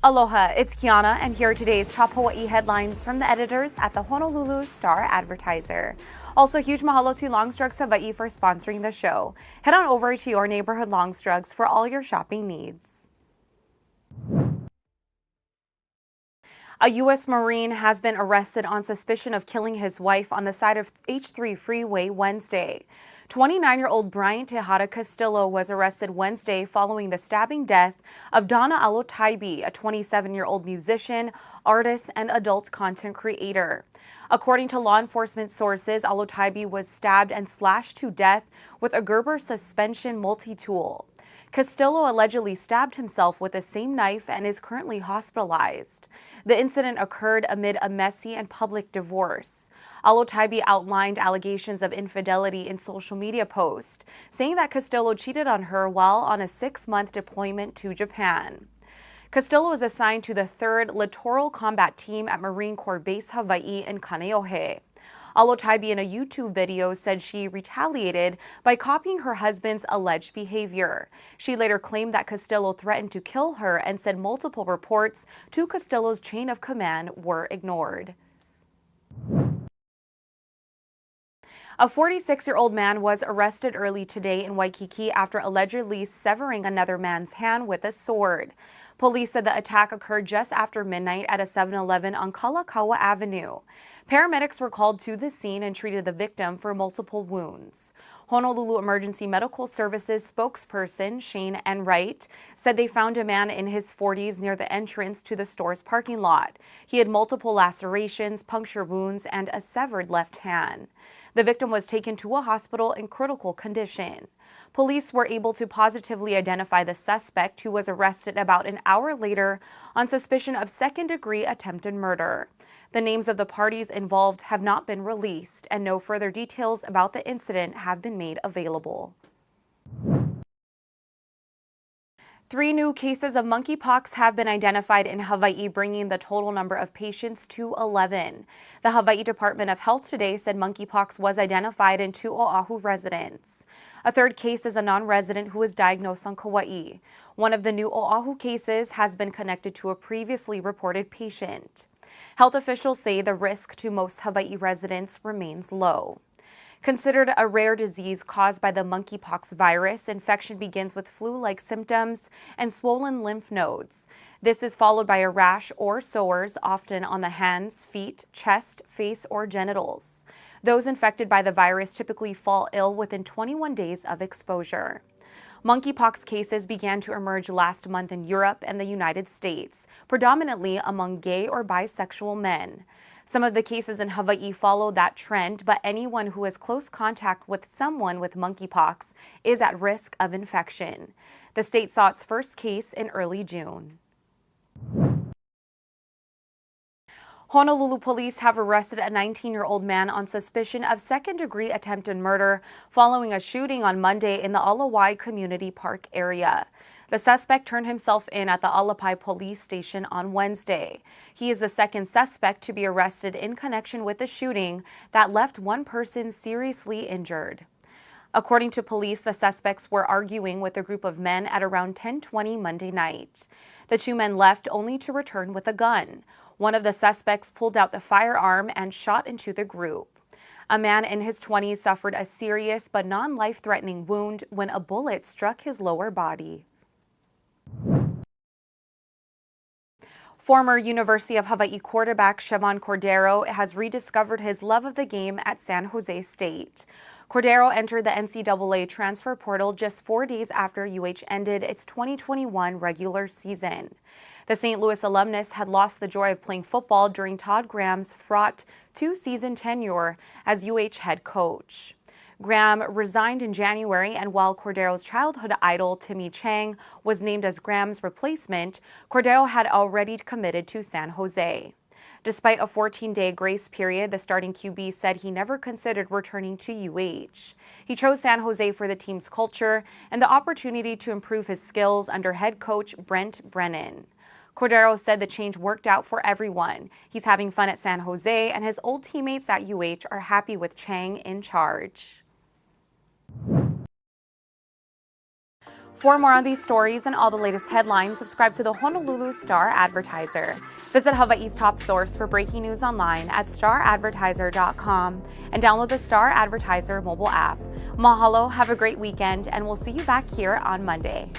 Aloha, it's Kiana, and here are today's top Hawaii headlines from the editors at the Honolulu Star-Advertiser. Also, huge mahalo to Longstrugs Hawaii for sponsoring the show. Head on over to your neighborhood Longstrugs for all your shopping needs. A U.S. Marine has been arrested on suspicion of killing his wife on the side of H-3 freeway Wednesday. 29-year-old Brian Tejada Castillo was arrested Wednesday following the stabbing death of Donna Alotaibi, a 27-year-old musician, artist, and adult content creator. According to law enforcement sources, Alotaibi was stabbed and slashed to death with a Gerber suspension multi-tool. Castillo allegedly stabbed himself with the same knife and is currently hospitalized. The incident occurred amid a messy and public divorce. Alotaibi outlined allegations of infidelity in social media posts, saying that Castillo cheated on her while on a 6-month deployment to Japan. Castillo is assigned to the 3rd Littoral Combat Team at Marine Corps Base Hawaii in Kaneohe. Alotaibi in a YouTube video said she retaliated by copying her husband's alleged behavior. She later claimed that Castillo threatened to kill her and said multiple reports to Castillo's chain of command were ignored. A 46-year-old man was arrested early today in Waikiki after allegedly severing another man's hand with a sword. Police said the attack occurred just after midnight at a 7-Eleven on Kalakaua Avenue. Paramedics were called to the scene and treated the victim for multiple wounds. Honolulu Emergency Medical Services spokesperson Shane Enright said they found a man in his 40s near the entrance to the store's parking lot. He had multiple lacerations, puncture wounds, and a severed left hand. The victim was taken to a hospital in critical condition. Police were able to positively identify the suspect, who was arrested about an hour later on suspicion of second-degree attempted murder. The names of the parties involved have not been released, and no further details about the incident have been made available. 3 new cases of monkeypox have been identified in Hawaii, bringing the total number of patients to 11. The Hawaii Department of Health today said monkeypox was identified in 2 Oahu residents. A 3rd case is a non-resident who was diagnosed on Kauai. One of the new Oahu cases has been connected to a previously reported patient. Health officials say the risk to most Hawaii residents remains low. Considered a rare disease caused by the monkeypox virus, infection begins with flu-like symptoms and swollen lymph nodes. This is followed by a rash or sores, often on the hands, feet, chest, face, or genitals. Those infected by the virus typically fall ill within 21 days of exposure. Monkeypox cases began to emerge last month in Europe and the United States, predominantly among gay or bisexual men. Some of the cases in Hawaii follow that trend, but anyone who has close contact with someone with monkeypox is at risk of infection. The state saw its first case in early June. Honolulu police have arrested a 19-year-old man on suspicion of second-degree attempted murder following a shooting on Monday in the Alawai Community Park area. The suspect turned himself in at the Alapai police station on Wednesday. He is the 2nd suspect to be arrested in connection with the shooting that left one person seriously injured. According to police, the suspects were arguing with a group of men at around 10:20 Monday night. The 2 men left only to return with a gun. One of the suspects pulled out the firearm and shot into the group. A man in his 20s suffered a serious but non-life-threatening wound when a bullet struck his lower body. Former University of Hawaii quarterback Chevan Cordeiro has rediscovered his love of the game at San Jose State. Cordeiro entered the NCAA transfer portal just 4 days after UH ended its 2021 regular season. The St. Louis alumnus had lost the joy of playing football during Todd Graham's fraught 2-season tenure as UH head coach. Graham resigned in January, and while Cordeiro's childhood idol Timmy Chang was named as Graham's replacement, Cordeiro had already committed to San Jose. Despite a 14-day grace period, the starting QB said he never considered returning to UH. He chose San Jose for the team's culture and the opportunity to improve his skills under head coach Brent Brennan. Cordeiro said the change worked out for everyone. He's having fun at San Jose, and his old teammates at UH are happy with Chang in charge. For more on these stories and all the latest headlines, subscribe to the Honolulu Star-Advertiser. Visit Hawaii's top source for breaking news online at staradvertiser.com and download the Star-Advertiser mobile app. Mahalo, have a great weekend, and we'll see you back here on Monday.